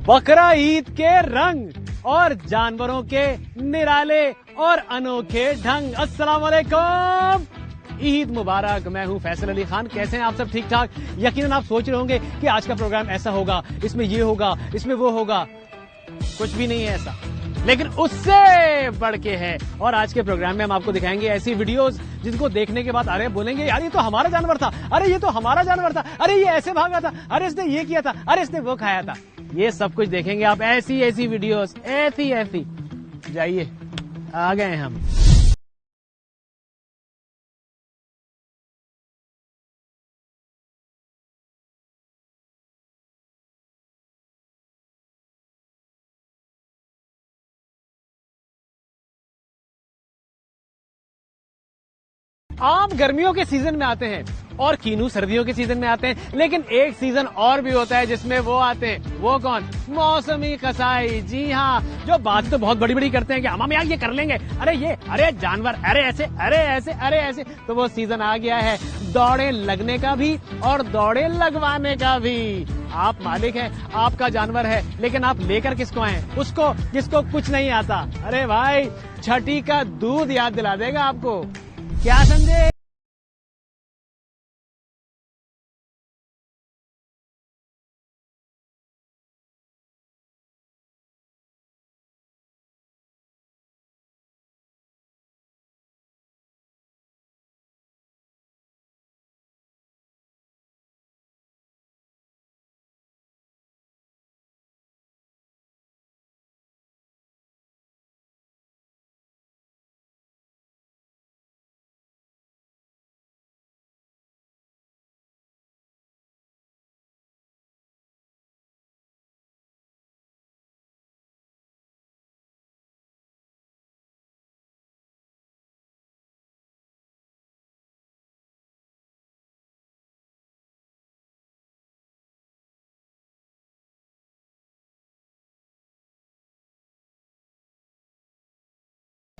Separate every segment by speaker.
Speaker 1: बकरा ईद के रंग और जानवरों के निराले और अनोखे ढंग। अस्सलाम वालेकुम, ईद मुबारक। मैं हूं फैसल अली खान। कैसे हैं आप सब? ठीक ठाक। यकीनन आप सोच रहे होंगे कि आज का प्रोग्राम ऐसा होगा, इसमें ये होगा, इसमें वो होगा। कुछ भी नहीं है ऐसा, लेकिन उससे बढ़ के है। और आज के प्रोग्राम में हम आपको दिखाएंगे ऐसी वीडियोस जिनको देखने के बाद अरे बोलेंगे यार ये तो हमारा जानवर था, अरे ये तो हमारा जानवर था, अरे ये ऐसे भागा था, अरे इसने ये किया था, अरे इसने वो खाया था। ये सब कुछ देखेंगे आप, ऐसी ऐसी वीडियोस, ऐसी। जाइए, आ गए हम। आम गर्मियों के सीजन में आते हैं और कीनू सर्दियों के सीजन में आते हैं, लेकिन एक सीजन और भी होता है जिसमें वो आते हैं। वो कौन? मौसमी कसाई। जी हाँ, जो बात तो बहुत बड़ी बड़ी करते हैं कि हम यार ये कर लेंगे, अरे ये, अरे जानवर, अरे ऐसे, अरे ऐसे, अरे ऐसे। तो वो सीजन आ गया है दौड़े लगने का भी और दौड़े लगवाने का भी। आप मालिक हैं, आपका जानवर है, लेकिन आप लेकर किसको आए? उसको जिसको कुछ नहीं आता। अरे भाई, छठी का दूध याद दिला देगा आपको। क्या समझे?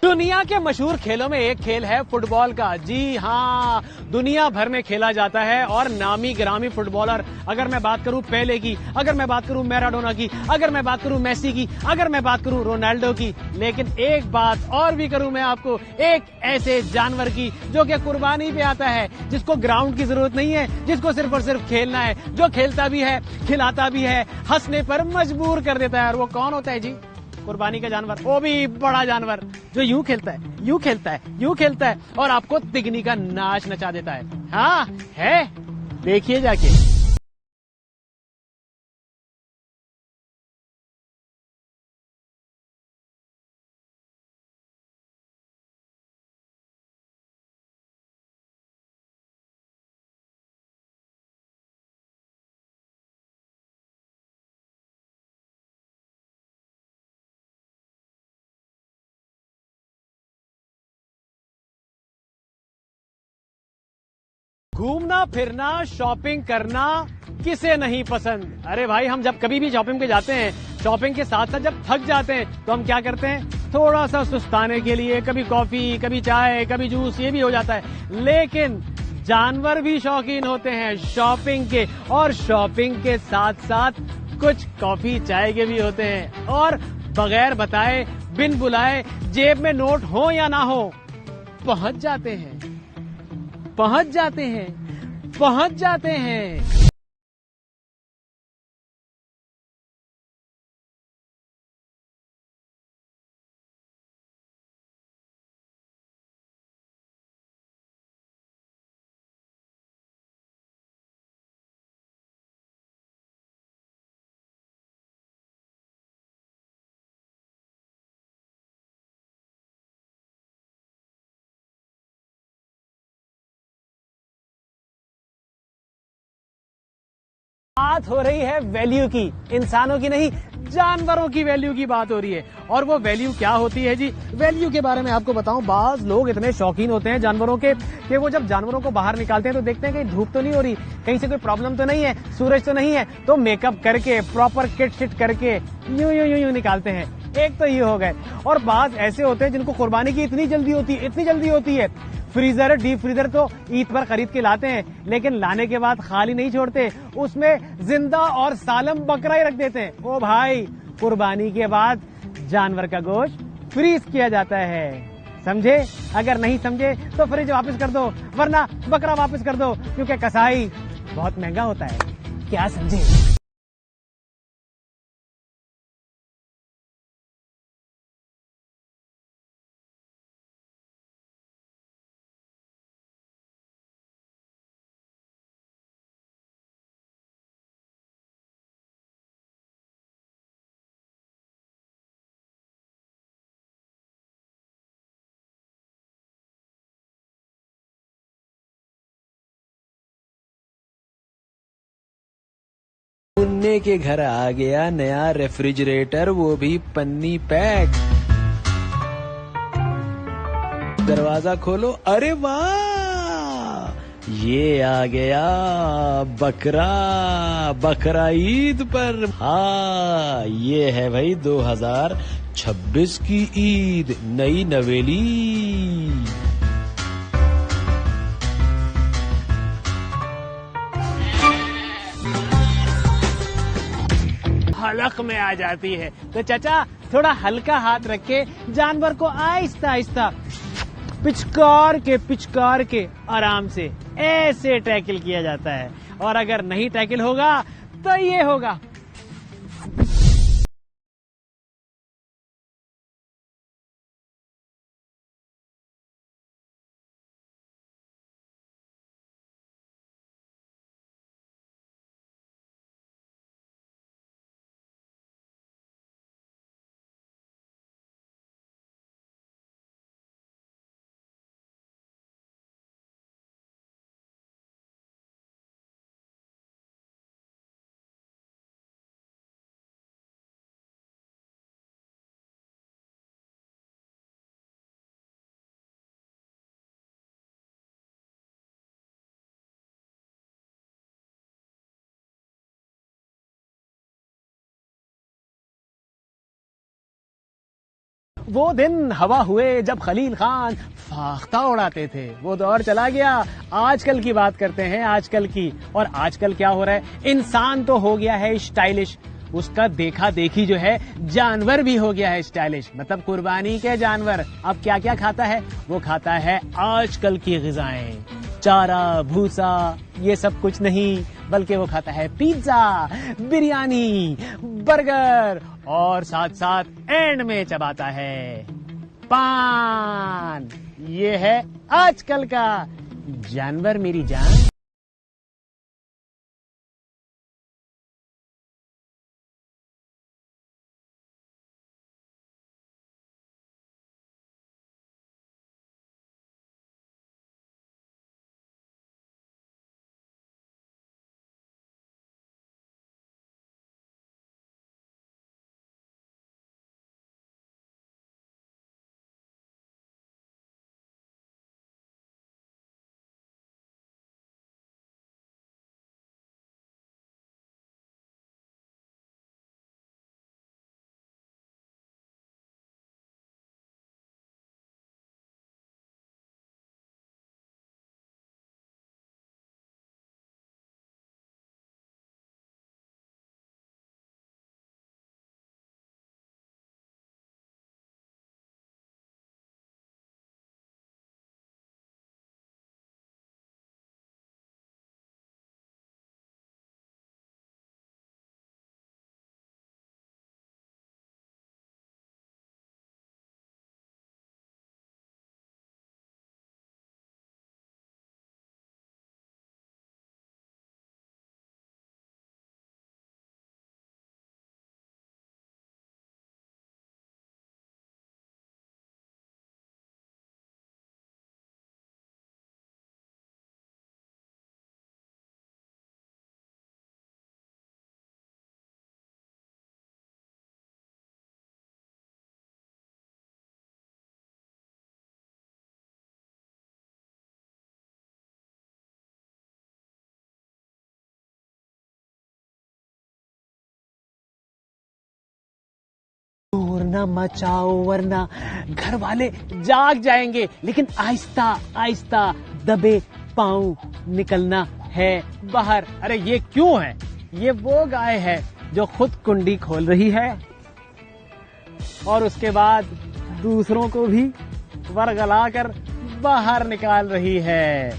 Speaker 1: दुनिया के मशहूर खेलों में एक खेल है फुटबॉल का। जी हाँ, दुनिया भर में खेला जाता है और नामी गिरामी फुटबॉलर, अगर मैं बात करूं पेले की, अगर मैं बात करूं मैराडोना की, अगर मैं बात करूं मेसी की, अगर मैं बात करूं रोनाल्डो की, लेकिन एक बात और भी करूं मैं आपको, एक ऐसे जानवर की जो कि कुर्बानी पे आता है, जिसको ग्राउंड की जरूरत नहीं है, जिसको सिर्फ और सिर्फ खेलना है, जो खेलता भी है, खिलाता भी है, हंसने पर मजबूर कर देता है। और वो कौन होता है जी? कुर्बानी का जानवर, वो भी बड़ा जानवर, जो यूं खेलता है, यूं खेलता है, यूं खेलता है और आपको तिगनी का नाच नचा देता है। हाँ है, देखिए जाके। घूमना फिरना, शॉपिंग करना किसे नहीं पसंद? अरे भाई, हम जब कभी भी शॉपिंग पे जाते हैं, शॉपिंग के साथ साथ जब थक जाते हैं तो हम क्या करते हैं? थोड़ा सा सुस्ताने के लिए कभी कॉफी, कभी चाय, कभी जूस, ये भी हो जाता है। लेकिन जानवर भी शौकीन होते हैं शॉपिंग के, और शॉपिंग के साथ साथ कुछ कॉफी चाय के भी होते हैं। और बगैर बताए, बिन बुलाए, जेब में नोट हो या ना हो, पहुंच जाते हैं, पहुंच जाते हैं, पहुंच जाते हैं। बात हो रही है वैल्यू की, इंसानों की नहीं, जानवरों की वैल्यू की बात हो रही है। और वो वैल्यू क्या होती है जी? वैल्यू के बारे में आपको बताऊं, बाज लोग इतने शौकीन होते हैं जानवरों के कि वो जब जानवरों को बाहर निकालते हैं तो देखते हैं कहीं धूप तो नहीं हो रही, कहीं से कोई प्रॉब्लम तो नहीं है, सूरज तो नहीं है, तो मेकअप करके, प्रॉपर किट शिट करके यूं निकालते हैं। एक तो ये हो गए। और बाज ऐसे होते हैं जिनको कुर्बानी की इतनी जल्दी होती है, फ्रीजर, डीप फ्रीजर तो ईद पर खरीद के लाते हैं, लेकिन लाने के बाद खाली नहीं छोड़ते, उसमें जिंदा और सालम बकरा ही रख देते हैं। ओ भाई, कुर्बानी के बाद जानवर का गोश्त फ्रीज किया जाता है, समझे? अगर नहीं समझे तो फ्रिज वापस कर दो, वरना बकरा वापस कर दो, क्योंकि कसाई बहुत महंगा होता है। क्या समझे?
Speaker 2: मुन्ने के घर आ गया नया रेफ्रिजरेटर, वो भी पन्नी पैक। दरवाजा खोलो, अरे वाह, ये आ गया बकरा, बकरा ईद पर। हाँ, ये है भाई 2026 की ईद, नई नवेली।
Speaker 1: हलक में आ जाती है। तो चाचा, थोड़ा हल्का हाथ रख के जानवर को आहिस्ता आहिस्ता पिचकार के आराम से ऐसे टैकल किया जाता है, और अगर नहीं टैकल होगा तो ये होगा। वो दिन हवा हुए जब खलील खान फाख्ता उड़ाते थे, वो दौर चला गया। आजकल की बात करते हैं, आजकल की। और आजकल क्या हो रहा है? इंसान तो हो गया है स्टाइलिश, उसका देखा देखी जो है जानवर भी हो गया है स्टाइलिश, मतलब कुर्बानी के जानवर। अब क्या क्या खाता है? वो खाता है आजकल की ग़िज़ाएं, चारा, भूसा, ये सब कुछ नहीं, बल्कि वो खाता है पिज्जा, बिरयानी, बर्गर, और साथ साथ एंड में चबाता है पान। ये है आजकल का जानवर मेरी जान। न मचाओ वरना घर वाले जाग जाएंगे। लेकिन आहिस्ता आहिस्ता दबे पांव निकलना है बाहर। अरे ये क्यों है? ये वो गाय है जो खुद कुंडी खोल रही है और उसके बाद दूसरों को भी वरगलाकर बाहर निकाल रही है।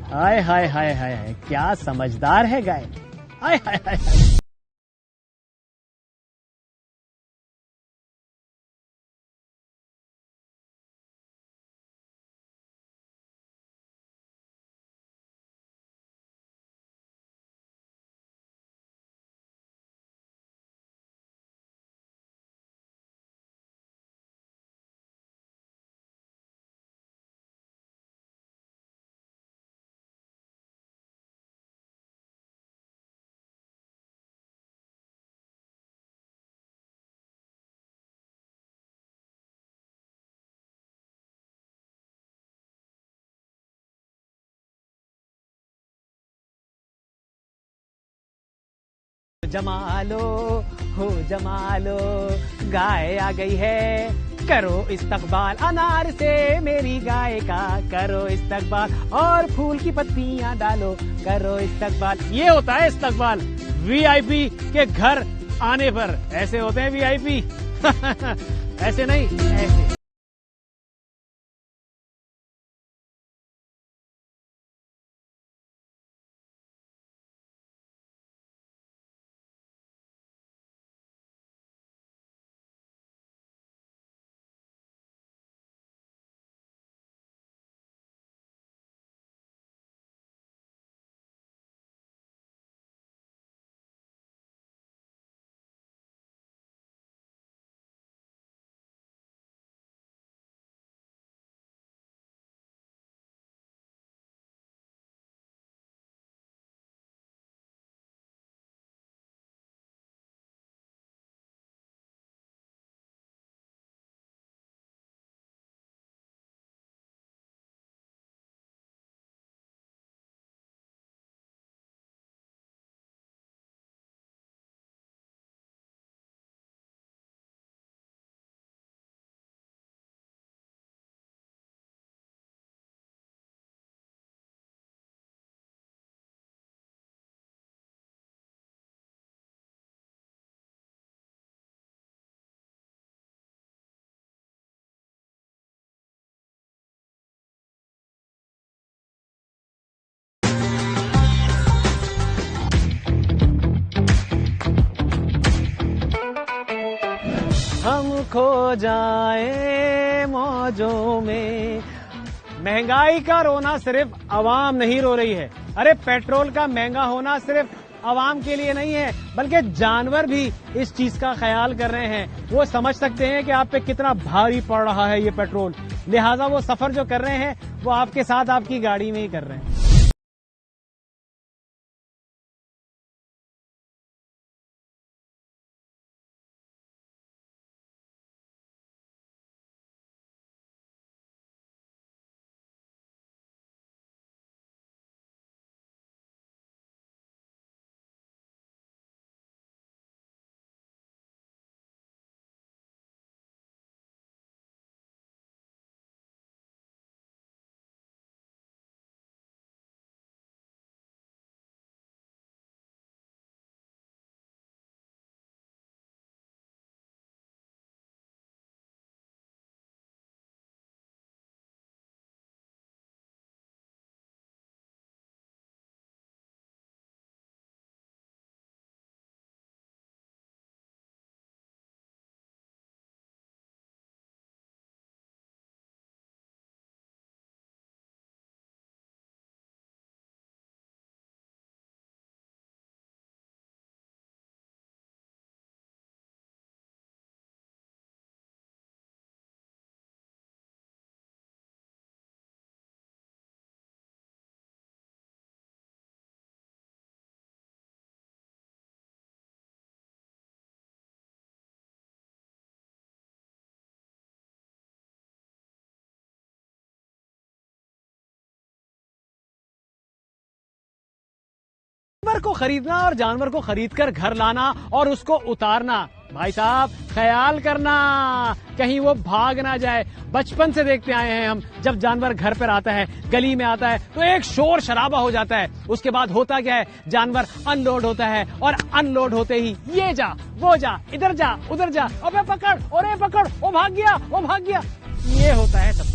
Speaker 1: हाय हाय हाय हाय हाय, क्या समझदार है गाय। हाय हाय हाय हाय। जमालो हो जमालो, गाय आ गई है, करो इस्तकबाल। अनार से मेरी गाय का करो इस्तकबाल, और फूल की पत्तियां डालो, करो इस्तकबाल। ये होता है इस्तकबाल वीआईपी के घर आने पर। ऐसे होते हैं वीआईपी ऐसे नहीं, ऐसे। हम खो जाए मौजों में। महंगाई का रोना सिर्फ आवाम नहीं रो रही है। अरे पेट्रोल का महंगा होना सिर्फ आवाम के लिए नहीं है, बल्कि जानवर भी इस चीज का ख्याल कर रहे हैं। वो समझ सकते हैं कि आप पे कितना भारी पड़ रहा है ये पेट्रोल, लिहाजा वो सफर जो कर रहे हैं वो आपके साथ आपकी गाड़ी में ही कर रहे हैं। जानवर को खरीदना और जानवर को खरीदकर घर लाना और उसको उतारना, भाई साहब ख्याल करना कहीं वो भाग ना जाए। बचपन से देखते आए हैं हम, जब जानवर घर पर आता है, गली में आता है तो एक शोर शराबा हो जाता है। उसके बाद होता क्या है, जानवर अनलोड होता है और अनलोड होते ही ये जा वो जा, इधर जा उधर जा, अबे पकड़, अरे पकड़, वो भाग गया, वो भाग गया, ये होता है सब।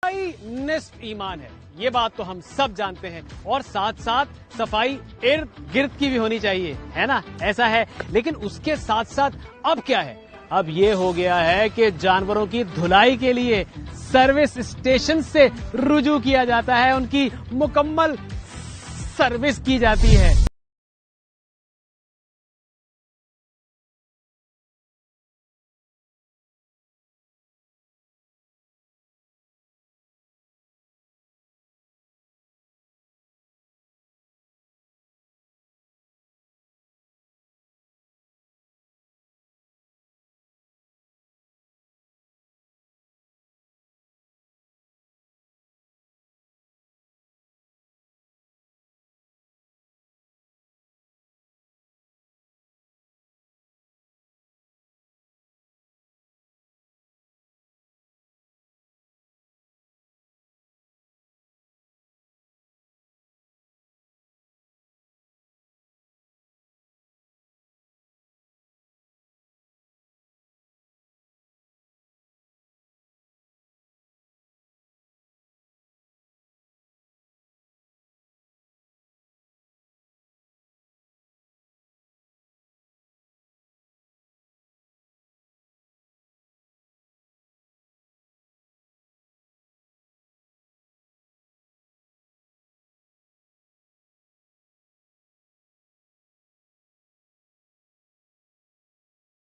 Speaker 1: सफाई निस्फ ईमान है, ये बात तो हम सब जानते हैं, और साथ साथ सफाई इर्द गिर्द की भी होनी चाहिए, है ना? ऐसा है, लेकिन उसके साथ साथ अब क्या है, अब ये हो गया है कि जानवरों की धुलाई के लिए सर्विस स्टेशन से रुजू किया जाता है, उनकी मुकम्मल सर्विस की जाती है।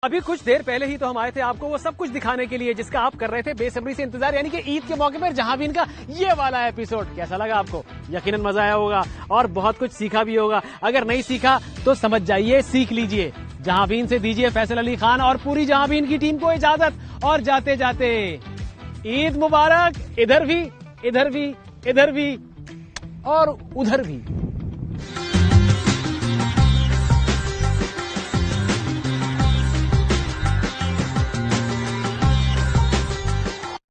Speaker 1: अभी कुछ देर पहले ही तो हम आए थे आपको वो सब कुछ दिखाने के लिए जिसका आप कर रहे थे बेसब्री से इंतजार, यानी कि ईद के मौके पर जहांबीन का ये वाला एपिसोड। कैसा लगा आपको? यकीनन मजा आया होगा और बहुत कुछ सीखा भी होगा। अगर नहीं सीखा तो समझ जाइए, सीख लीजिए। जहांबीन से दीजिए फैसल अली खान और पूरी जहांबीन की टीम को इजाजत, और जाते जाते ईद मुबारक। इधर भी, इधर भी, इधर भी और उधर भी।